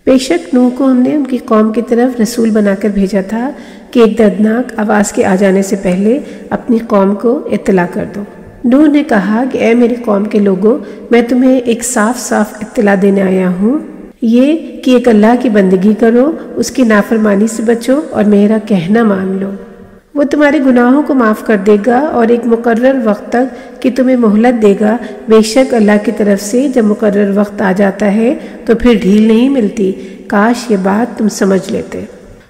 بے شک نوح کو ہم نے ان کی قوم کی طرف رسول بنا کر بھیجا تھا کہ ایک دردناک آواز کے آ جانے سے پہلے اپنی قوم کو اطلاع کر دو۔ نوح نے کہا کہ اے میری قوم کے لوگوں، میں تمہیں ایک صاف اطلاع دینے آیا ہوں، یہ کہ ایک اللہ کی بندگی کرو، اس کی نافرمانی سے بچو اور میرا کہنا مان لو۔ وہ تمہارے گناہوں کو معاف کر دے گا اور ایک مقرر وقت تک کہ تمہیں مہلت دے گا۔ بے شک اللہ کی طرف سے جب مقرر وقت آ جاتا ہے تو پھر ڈھیل نہیں ملتی، کاش یہ بات تم سمجھ لیتے۔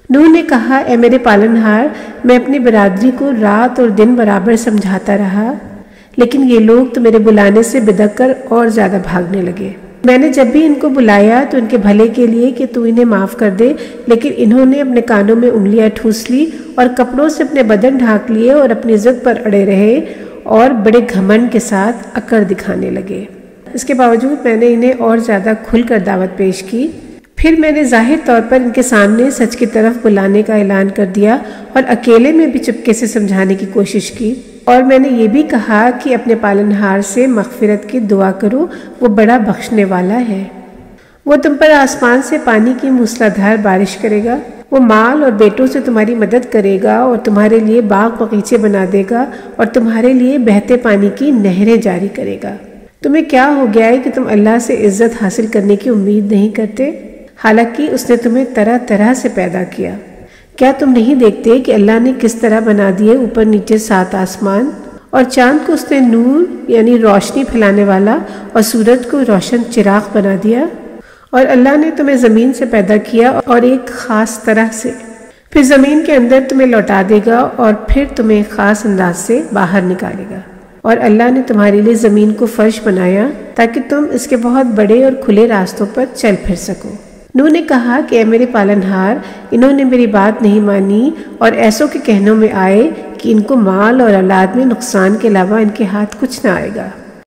نوح نے کہا اے میرے پالنہار، میں اپنی برادری کو رات اور دن برابر سمجھاتا رہا، لیکن یہ لوگ تو میرے بلانے سے بدک کر اور زیادہ بھاگنے لگے۔ میں نے جب بھی ان کو بلایا تو ان کے بھلے کے لیے کہ تو انہیں معاف کر دے، لیکن انہوں نے اپنے کانوں میں انگلیاں ٹھوس لی اور کپڑوں سے اپنے بدن ڈھانک لیے اور اپنی ضد پر اڑے رہے اور بڑے گھمنڈ کے ساتھ اکڑ دکھانے لگے۔ اس کے باوجود میں نے انہیں اور زیادہ کھل کر دعوت پیش کی۔ پھر میں نے ظاہر طور پر ان کے سامنے سچ کی طرف بلانے کا اعلان کر دیا اور اکیلے میں بھی چپکے سے سمجھانے کی کوشش کی، اور میں نے یہ بھی کہا کہ اپنے پالنہار سے مغفرت کی دعا کرو، وہ بڑا بخشنے والا ہے۔ وہ تم پر آسمان سے پانی کی موسلادھار بارش کرے گا، وہ مال اور بیٹوں سے تمہاری مدد کرے گا اور تمہارے لیے باغ باغیچے بنا دے گا اور تمہارے لیے بہتے پانی کی نہریں جاری کرے گا۔ تمہیں کیا ہو گیا ہے کہ تم اللہ سے عزت حاصل کرنے کی امید نہیں کرتے، حالانکہ اس نے تمہیں طرح طرح سے پیدا کیا؟ کیا تم نہیں دیکھتے کہ اللہ نے کس طرح بنا دیے اوپر نیچے 7 آسمان، اور چاند کو اس نے نور یعنی روشنی پھیلانے والا اور سورج کو روشن چراغ بنا دیا؟ اور اللہ نے تمہیں زمین سے پیدا کیا اور ایک خاص طرح سے، پھر زمین کے اندر تمہیں لوٹا دے گا اور پھر تمہیں خاص انداز سے باہر نکالے گا۔ اور اللہ نے تمہارے لیے زمین کو فرش بنایا تاکہ تم اس کے بہت بڑے اور کھلے راستوں پر چل پھر سکو۔ نوح نے کہا کہ اے میرے پالنہار، انہوں نے میری بات نہیں مانی اور ایسوں کے کہنوں میں آئے کہ ان کو مال اور اولاد میں نقصان کے علاوہ ان کے ہاتھ کچھ نہ آئے گا۔